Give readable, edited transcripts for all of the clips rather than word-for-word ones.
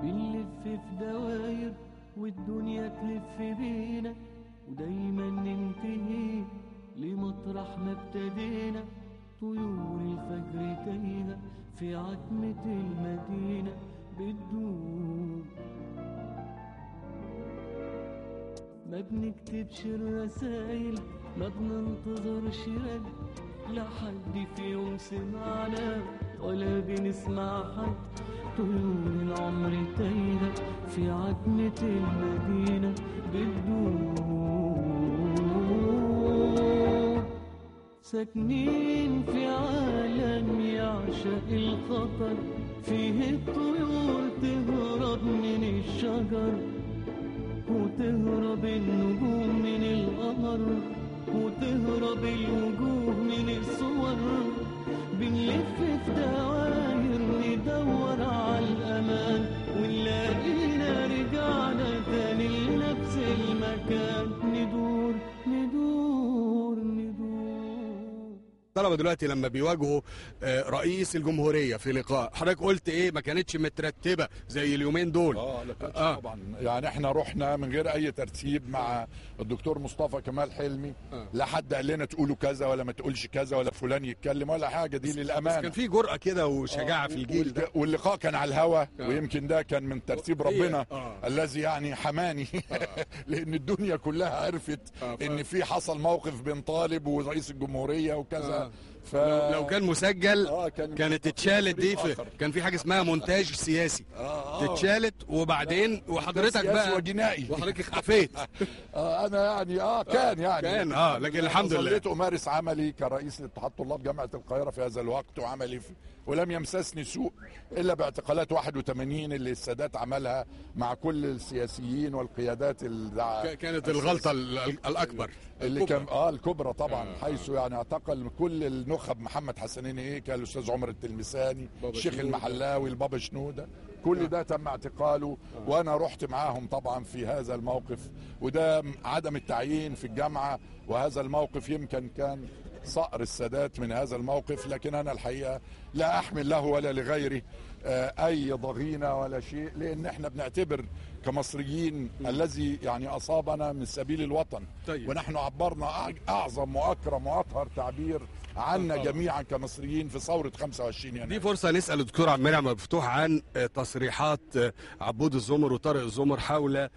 بنلف في دواير والدنيا تلف بينا، ودايما ننتهي لمطرح ما ابتدينا. طيور الفجر تايهة في عتمة المدينة بتدوب، ما بنكتبش الرسايل، ما بننتظرش رد لحد في يوم سمعنا ولا بنسمع حد. طيور العمر تايهة في عتمة المدينة بتدور، ساكنين في عالم يعشق الخطر، فيه الطيور تهرب من الشجر وتهرب النجوم من القمر وتهرب الوجوه من الصور. بنلف في دواير ندور على الأمان، ونلاقينا رجعنا تاني لنفس المكان، ندور ندور ندور. طلبة دلوقتي لما بيواجهوا رئيس الجمهورية في لقاء، حضرتك قلت ايه؟ ما كانتش مترتبة زي اليومين دول. طبعا يعني احنا رحنا من غير اي ترتيب مع الدكتور مصطفى كمال حلمي. لا حد قال لنا تقولوا كذا ولا ما تقولش كذا ولا فلان يتكلم ولا حاجة، دي للأمانة. بس كان في جرأة كده وشجاعة في الجيل ده، واللقاء كان على الهوا. ويمكن ده كان من ترتيب ربنا الذي يعني حماني لأن الدنيا كلها عرفت ان في حصل موقف بين طالب ورئيس الجمهورية وكذا. لو كان مسجل كانت اتشالت دي. كان في حاجه اسمها مونتاج سياسي تتشالت، وبعدين وحضرتك بقى وجنائي وحضرتك اختفيت. انا يعني كان لكن الحمد لله ظليت امارس عملي كرئيس لاتحاد طلاب جامعه القاهره في هذا الوقت، وعملي ولم يمسسني سوء الا باعتقالات 81 اللي السادات عملها مع كل السياسيين والقيادات كانت الغلطه الاكبر اللي كان الكبرى طبعا. حيث يعني اعتقل كل النخب، محمد حسنين هيكل، الاستاذ عمر التلمساني، الشيخ المحلاوي، البابا شنوده، كل ده تم اعتقاله. وانا رحت معاهم طبعا في هذا الموقف، وده عدم التعيين في الجامعه. وهذا الموقف يمكن كان صقر السادات من هذا الموقف، لكن انا الحقيقه لا احمل له ولا لغيره اي ضغينه ولا شيء، لان احنا بنعتبر كمصريين الذي يعني اصابنا من سبيل الوطن. طيب. ونحن عبرنا اعظم واكرم واطهر تعبير عنا جميعا كمصريين في ثوره 25 يناير. دي فرصه نسال الدكتور عبد المنعم مفتوح عن تصريحات عبود الزمر وطارق الزمر حول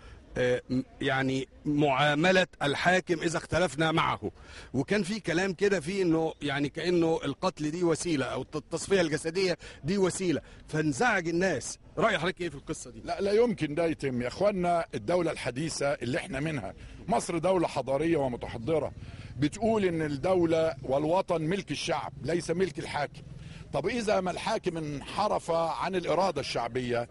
يعني معاملة الحاكم إذا اختلفنا معه. وكان في كلام كده فيه إنه يعني كأنه القتل دي وسيلة أو التصفية الجسدية دي وسيلة، فانزعج الناس. رأي حضرتك إيه في القصة دي؟ لا يمكن ده يتم يا إخوانا. الدولة الحديثة اللي احنا منها، مصر دولة حضارية ومتحضرة، بتقول إن الدولة والوطن ملك الشعب ليس ملك الحاكم. طب إذا ما الحاكم انحرف عن الإرادة الشعبية،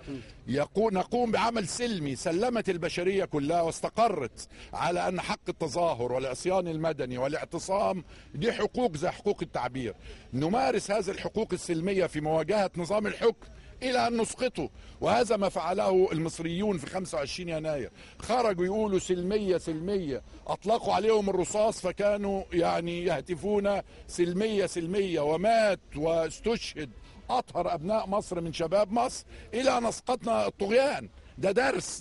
نقوم بعمل سلمي سلمت البشرية كلها واستقرت على أن حق التظاهر والعصيان المدني والاعتصام دي حقوق زي حقوق التعبير. نمارس هذه الحقوق السلمية في مواجهة نظام الحكم إلى أن نسقطه. وهذا ما فعله المصريون في 25 يناير. خرجوا يقولوا سلمية سلمية، أطلقوا عليهم الرصاص فكانوا يعني يهتفون سلمية سلمية، ومات واستشهد أطهر أبناء مصر من شباب مصر إلى أن أسقطنا الطغيان. ده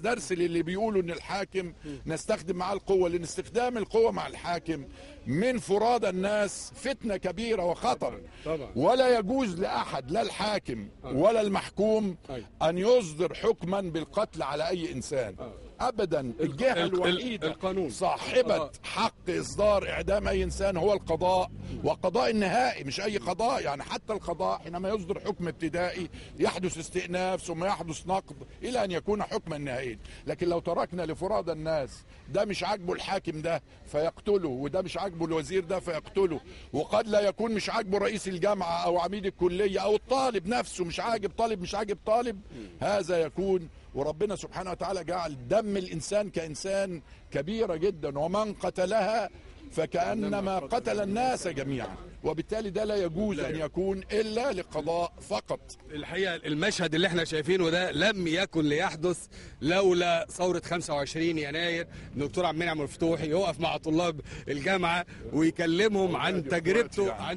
درس للي بيقولوا ان الحاكم نستخدم معاه القوة، لان استخدام القوة مع الحاكم من فرادى الناس فتنة كبيرة وخطر. طبعا. ولا يجوز لأحد، لا الحاكم ولا المحكوم، أن يصدر حكما بالقتل على أي إنسان أبدا. الجهة الوحيدة القانون صاحبة حق إصدار إعدام أي إنسان هو القضاء، وقضاء النهائي مش أي قضاء. يعني حتى القضاء حينما يصدر حكم ابتدائي يحدث استئناف ثم يحدث نقض إلى أن يكون حكما نهائيا. لكن لو تركنا لفرادى الناس، ده مش عاجبه الحاكم ده فيقتله، وده مش عاجبه الوزير ده فيقتله، وقد لا يكون مش عاجبه رئيس الجامعة أو عميد الكلية أو الطالب نفسه، مش عاجب طالب مش عاجب طالب، هذا يكون. وربنا سبحانه وتعالى جعل دم الإنسان كإنسان كبيرة جدا، ومن قتلها فكأنما قتل الناس جميعا. وبالتالي ده لا يجوز ان يكون الا لقضاء فقط. الحقيقه المشهد اللي احنا شايفينه ده لم يكن ليحدث لولا ثوره 25 يناير. الدكتور عبد المنعم مفتوحي يقف مع طلاب الجامعه ويكلمهم عن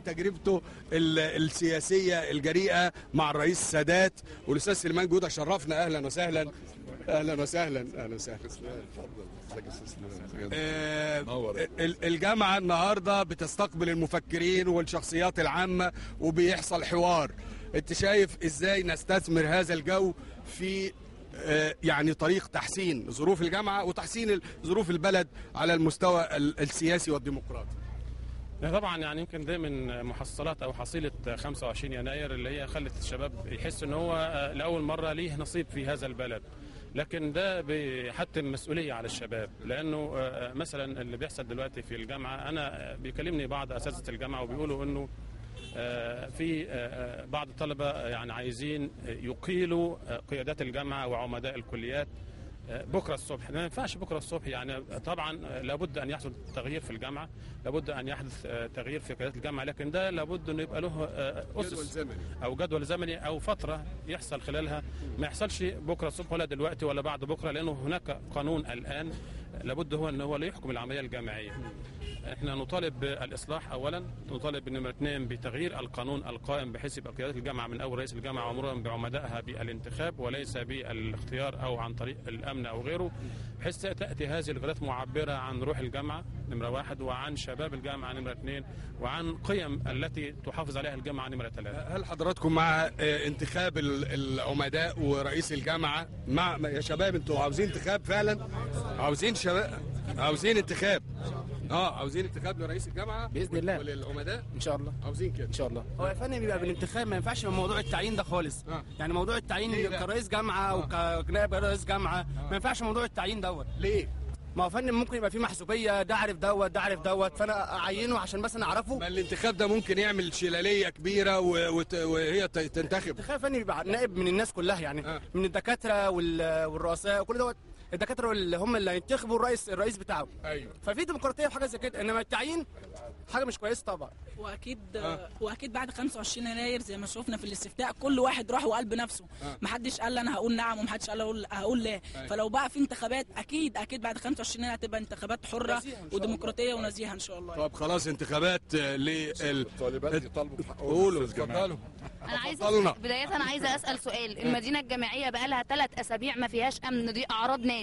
تجربته السياسيه الجريئه مع الرئيس السادات. والاستاذ سليمان جوده شرفنا، اهلا وسهلا. اهلا وسهلا. اهلا وسهلا. الجامعه النهارده بتستقبل المفكرين والشخصيات العامه وبيحصل حوار. انت شايف ازاي نستثمر هذا الجو في يعني طريق تحسين ظروف الجامعه وتحسين ظروف البلد على المستوى السياسي والديمقراطي؟ طبعا يعني يمكن ده من محصلات او حصيله 25 يناير اللي هي خلت الشباب يحس ان هو لاول مره ليه نصيب في هذا البلد. لكن ده بيحتم مسؤوليه على الشباب، لانه مثلا اللي بيحصل دلوقتي في الجامعه، انا بيكلمني بعض اساتذه الجامعه وبيقولوا انه في بعض الطلبه يعني عايزين يقيلوا قيادات الجامعه وعمداء الكليات بكره الصبح. ما ينفعش بكره الصبح، يعني طبعا لابد ان يحصل تغيير في الجامعه، لابد ان يحدث تغيير في قيادات الجامعه، لكن ده لابد انه يبقى له اسس او جدول زمني او فتره يحصل خلالها. ما يحصلش بكره الصبح ولا دلوقتي ولا بعد بكره، لانه هناك قانون الان لابد هو ان هو اللي يحكم العمليه الجامعيه. احنا نطالب بالاصلاح اولا، نطالب بنمره 2 بتغيير القانون القائم بحيث يبقى قيادات الجامعه من اول رئيس الجامعه ومرورا بعمدائها بالانتخاب وليس بالاختيار او عن طريق الامن او غيره، بحيث تاتي هذه القيادات معبره عن روح الجامعه نمره 1 وعن شباب الجامعه نمره 2 وعن قيم التي تحافظ عليها الجامعه نمره 3. هل حضراتكم مع انتخاب العمداء ورئيس الجامعه؟ مع يا شباب انتوا عاوزين انتخاب فعلا؟ عاوزين شباب، عاوزين انتخاب؟ عاوزين انتخاب لرئيس الجامعه باذن الله وللعمداء ان شاء الله. عاوزين كده ان شاء الله. هو يا فندم بيبقى بالانتخاب، ما ينفعش من موضوع التعيين ده خالص. يعني موضوع التعيين كرئيس جامعه وكنائب رئيس جامعه ما ينفعش موضوع التعيين دوت. ليه؟ ما هو فندم ممكن يبقى في محسوبيه، ده عارف دوت ده عارف دوت، فانا اعينه عشان بس انا اعرفه. ما الانتخاب ده ممكن يعمل شلاليه كبيره وهي تنتخب. الانتخاب يا فندم بيبقى نائب من الناس كلها، يعني من الدكاتره والرؤساء وكل دوت. الدكاتره اللي هم اللي هينتخبوا الرئيس بتاعه. ايوه. ففي ديمقراطيه في حاجه زي كده، انما التعيين حاجه مش كويسه طبعا. واكيد بعد 25 يناير زي ما شفنا في الاستفتاء كل واحد راح وقال بنفسه. ما حدش قال انا هقول نعم وما حدش قال هقول لا. فلو بقى في انتخابات اكيد بعد 25 يناير هتبقى انتخابات حره وديمقراطيه ونزيهه ان شاء الله. طب خلاص انتخابات الطالبات يطالبوا بحقهم. قولوا اتفضلوا. انا عايزه اسال سؤال. المدينه الجامعيه بقى لها 3 اسابيع ما فيهاش امن، دي اعراض ناس.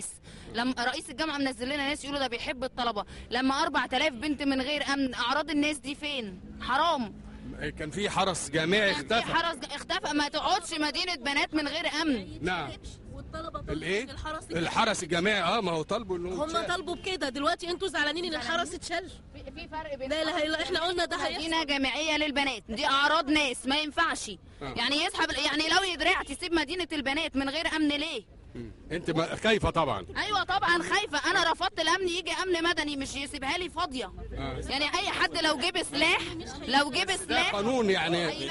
لما رئيس الجامعه منزل لنا ناس يقولوا ده بيحب الطلبه، لما 4000 بنت من غير امن، اعراض الناس دي فين؟ حرام. كان في حرس جامعي اختفى. ما تقعدش مدينه بنات من غير امن. نعم. والطلبه الايه؟ الحرس الجامعي. ما هو طالبوا انه هم طالبوا بكده. دلوقتي انتوا زعلانين ان الحرس اتشال؟ في فرق بين احنا قلنا ده هيحصل. مدينه جامعيه للبنات، دي اعراض ناس ما ينفعش. يعني يسحب، يعني لو يدرع تسيب مدينه البنات من غير امن ليه؟ انت خايفه طبعا. ايوه طبعا خايفه. انا رفضت الامن يجي امن مدني، مش يسيبها لي فاضيه. يعني اي حد لو جيب سلاح ده قانون يعني.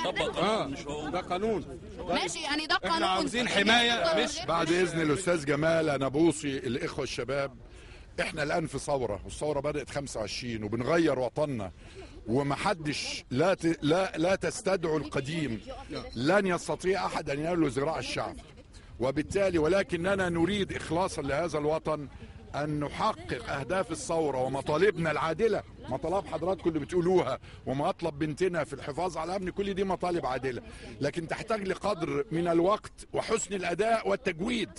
ده قانون ماشي، يعني ده قانون. احنا عاوزين حمايه. مش بعد اذن الاستاذ جمال انا بوصي الاخوه الشباب، احنا الان في ثوره، والثوره بدات 25 وبنغير وطننا، ومحدش لا تستدعوا القديم. لن يستطيع احد ان ينال ذراع الشعب، وبالتالي ولكننا نريد إخلاصا لهذا الوطن أن نحقق أهداف الثورة ومطالبنا العادلة. مطالب حضراتكم اللي بتقولوها ومطلب بنتنا في الحفاظ على الأمن، كل دي مطالب عادلة، لكن تحتاج لقدر من الوقت وحسن الأداء والتجويد،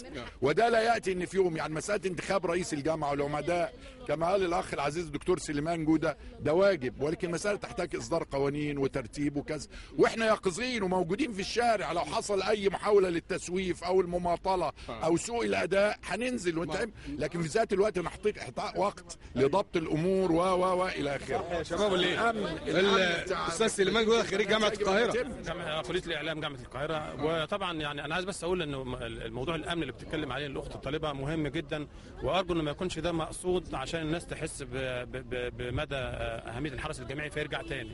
وده لا يأتي إن في يوم. يعني مسألة انتخاب رئيس الجامعة والعمداء كما قال الأخ العزيز الدكتور سليمان جودة ده واجب، ولكن مسألة تحتاج إصدار قوانين وترتيب وكذا، وإحنا يقظين وموجودين في الشارع. لو حصل أي محاولة للتسويف أو المماطلة أو سوء الأداء هننزل ونتعب، لكن في ذات الوقت نحقق وقت لضبط الأمور و إلى آخره. يا شباب الأستاذ سليمان جودة خريج جامعة القاهرة، كلية الإعلام جامعة القاهرة. وطبعا يعني أنا عايز بس أقول إنه الموضوع الأمن اللي بتتكلم عليه الأخت الطالبة مهم جدا، وأرجو إنه ما يكونش ده مقصود عشان الناس تحس بمدى أهمية الحرس الجامعي فيرجع تاني.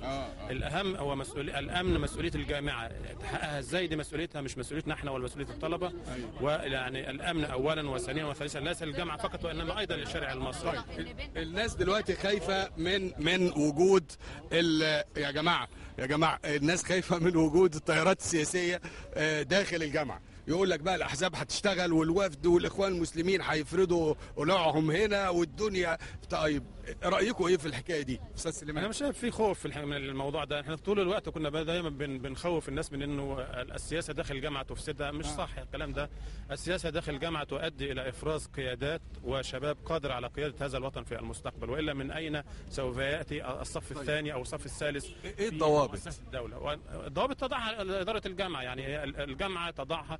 الأهم هو الأمن مسؤولية الجامعة، تحققها إزاي دي مسؤوليتها، مش مسؤوليتنا إحنا ولا مسؤولية الطلبة. ويعني الأمن أولا وثانيا وثالثا ليس للجامعة فقط وإنما أيضا للشارع المصري. الناس دلوقتي خايفة من من وجود يا جماعه الناس خايفه من وجود التيارات السياسيه داخل الجامعه. يقول لك بقى الاحزاب هتشتغل والوفد والاخوان المسلمين هيفرضوا قلوعهم هنا والدنيا. طيب رايكم ايه في الحكايه دي استاذ سليمان؟ انا مش شايف في خوف من الموضوع ده. احنا طول الوقت كنا دايما بنخوف الناس من انه السياسه داخل الجامعه تفسدها. مش صح الكلام ده. السياسه داخل الجامعه تؤدي الى افراز قيادات وشباب قادر على قياده هذا الوطن في المستقبل، والا من اين سوف ياتي الصف الثاني او الصف الثالث؟ ايه الضوابط؟ الدوله الضوابط تضعها اداره الجامعه، يعني الجامعه تضعها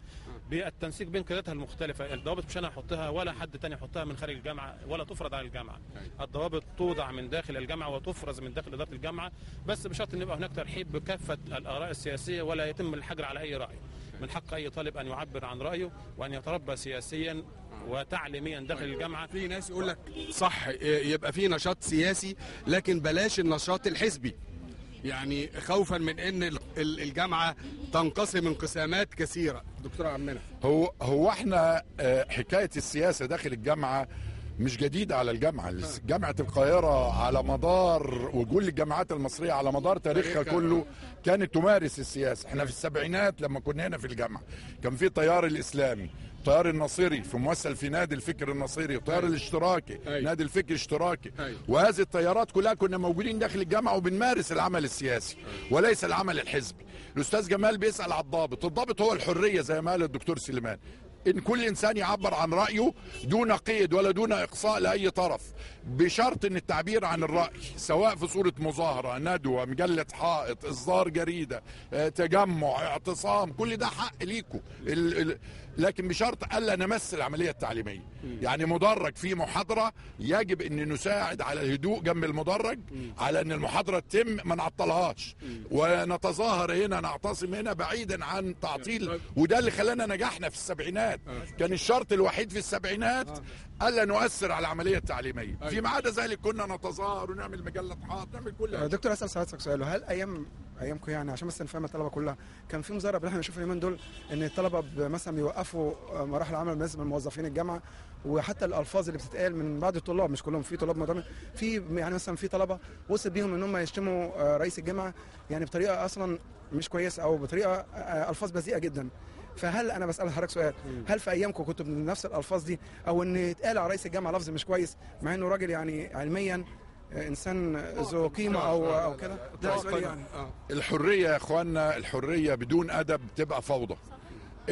بالتنسيق بين قياداتها المختلفه. الضوابط مش انا احطها ولا حد تاني يحطها من خارج الجامعه ولا تفرض على الجامعه. الضوابط توضع من داخل الجامعه وتفرز من داخل اداره الجامعه، بس بشرط ان يبقى هناك ترحيب بكافه الاراء السياسيه ولا يتم الحجر على اي راي. من حق اي طالب ان يعبر عن رايه وان يتربى سياسيا وتعليميا داخل الجامعه. في ناس يقول لك صح يبقى في نشاط سياسي لكن بلاش النشاط الحزبي، يعني خوفا من ان الجامعه تنقسم انقسامات كثيره. دكتور عمنا، هو احنا حكايه السياسه داخل الجامعه مش جديده على الجامعه. جامعه القاهره على مدار وكل الجامعات المصريه على مدار تاريخها كله كانت تمارس السياسه. احنا في السبعينات لما كنا هنا في الجامعه كان في التيار الاسلامي، التيار النصيري في ممثل في نادي الفكر النصيري، التيار الاشتراكي نادي الفكر الاشتراكي، وهذه التيارات كلها كنا موجودين داخل الجامعه وبنمارس العمل السياسي وليس العمل الحزبي. الاستاذ جمال بيسال على الضابط هو الحريه زي ما قال الدكتور سليمان، ان كل انسان يعبر عن رايه دون قيد ولا دون اقصاء لاي طرف، بشرط ان التعبير عن الراي سواء في صوره مظاهره، ندوه، مجله حائط، اصدار جريده، تجمع، اعتصام، كل ده حق ليكم، لكن بشرط الا نمس العمليه التعليميه. يعني مدرج في محاضره يجب ان نساعد على الهدوء جنب المدرج، على ان المحاضره تتم ما نعطلهاش، ونتظاهر هنا نعتصم هنا بعيدا عن تعطيل. وده اللي خلانا نجحنا في السبعينات. كان الشرط الوحيد في السبعينات الا نؤثر على العمليه التعليميه. فيما عدا ذلك كنا نتظاهر ونعمل مجله حائط، نعمل كل حاجه. دكتور اسال سعادتك سؤال، هل ايامكم يعني عشان بس نفهم الطلبه كلها كان في مظاهره احنا بنشوف اليومين دول ان الطلبه مثلا بيوقفوا مراحل عمل بالنسبه لموظفين الجامعه، وحتى الالفاظ اللي بتتقال من بعض الطلاب، مش كلهم، في طلاب مدرمين، في يعني مثلا في طلبه وصل بيهم ان هم يشتموا رئيس الجامعه يعني بطريقه اصلا مش كويسه او بطريقه الفاظ بذيئه جدا. فهل انا بسال حضرتك سؤال، هل في ايامكم كنتوا بنفس الالفاظ دي او ان يتقال على رئيس الجامعه لفظ مش كويس مع انه راجل يعني علميا انسان ذو قيمه او كده؟ ده سؤال يعني. الحريه يا اخواننا، الحريه بدون ادب تبقى فوضى.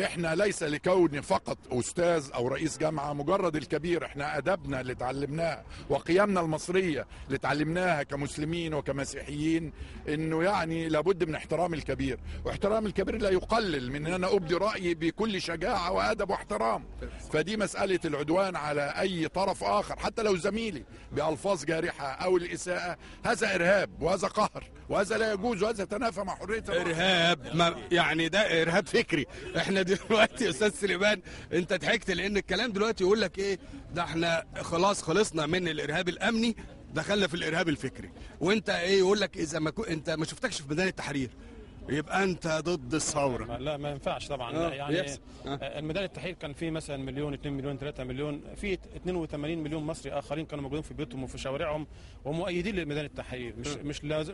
احنا ليس لكون فقط استاذ او رئيس جامعه مجرد الكبير، احنا ادبنا اللي اتعلمناه وقيمنا المصريه اللي اتعلمناها كمسلمين وكمسيحيين انه يعني لابد من احترام الكبير، واحترام الكبير لا يقلل من ان انا ابدي رايي بكل شجاعه وادب واحترام. فدي مساله العدوان على اي طرف اخر حتى لو زميلي بالفاظ جارحه او الاساءه، هذا ارهاب وهذا قهر وهذا لا يجوز وهذا يتنافى مع حريه ارهاب. يعني ده ارهاب فكري. احنا دلوقتي يا استاذ سليمان انت ضحكت لان الكلام دلوقتي يقول لك ايه ده احنا خلاص خلصنا من الارهاب الامني دخلنا في الارهاب الفكري، وانت ايه يقول لك اذا ما انت ما شفتكش في ميدان التحرير يبقى انت ضد الثوره. لا ما ينفعش طبعا. يعني الميدان التحرير كان فيه مثلا مليون 2 مليون 3 مليون، في 82 مليون مصري اخرين كانوا موجودين في بيوتهم وفي شوارعهم ومؤيدين لميدان التحرير.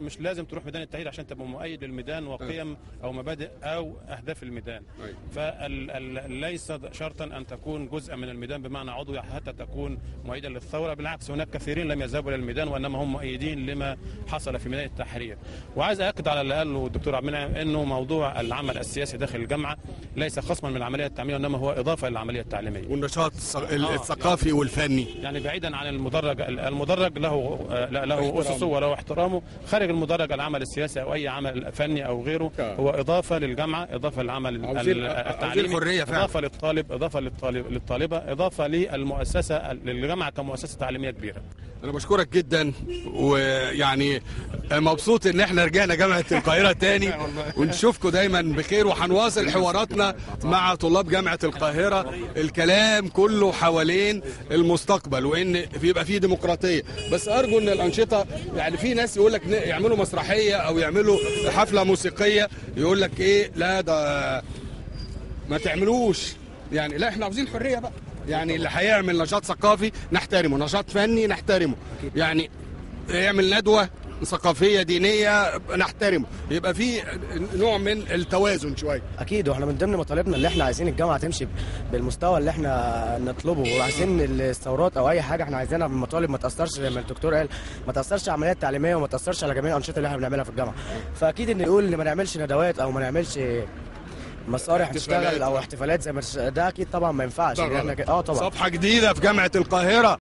مش لازم تروح ميدان التحرير عشان تبقى مؤيد للميدان وقيم او مبادئ او اهداف الميدان. فليس شرطا ان تكون جزءا من الميدان بمعنى عضوي حتى تكون مؤيدا للثوره، بالعكس هناك كثيرين لم يذهبوا الى الميدان وانما هم مؤيدين لما حصل في ميدان التحرير. وعايز اكد على اللي قاله الدكتور عبد المنعم انه موضوع العمل السياسي داخل الجامعه ليس خصما من العمليه التعليميه وانما هو اضافه للعمليه التعليميه والنشاط الثقافي والفني. يعني بعيدا عن المدرج له اسسه وله احترامه. خارج المدرج العمل السياسي او اي عمل فني او غيره هو اضافه للجامعه، اضافه للعمل التعليمي، اضافه للطالب، اضافه للطالبه، اضافه للمؤسسه للجامعه كمؤسسه تعليميه كبيره. انا بشكرك جدا، ويعني مبسوط ان احنا رجعنا جامعه القاهره تاني ونشوفكم دايما بخير، وهنواصل حواراتنا مع طلاب جامعه القاهره. الكلام كله حوالين المستقبل وان يبقى فيه ديمقراطيه، بس ارجو ان الانشطه يعني في ناس يقول لك يعملوا مسرحيه او يعملوا حفله موسيقيه يقول لك ايه لا ده ما تعملوش، يعني لا احنا عاوزين حريه بقى. يعني اللي هيعمل نشاط ثقافي نحترمه، نشاط فني نحترمه، يعني يعمل ندوه ثقافيه دينيه نحترمه، يبقى في نوع من التوازن شويه. اكيد، واحنا من ضمن مطالبنا اللي احنا عايزين الجامعه تمشي بالمستوى اللي احنا نطلبه، وعايزين الثورات او اي حاجه احنا عايزينها بالمطالب ما تاثرش زي ما الدكتور قال، ما تاثرش على العمليات التعليميه وما تاثرش على جميع الانشطه اللي احنا بنعملها في الجامعه. فاكيد ان يقول ان ما نعملش ندوات او ما نعملش مسارح تشتغل او احتفالات زي ما ده اكيد طبعا ما ينفعش. طبعا طبعا صفحه جديده في جامعه القاهره.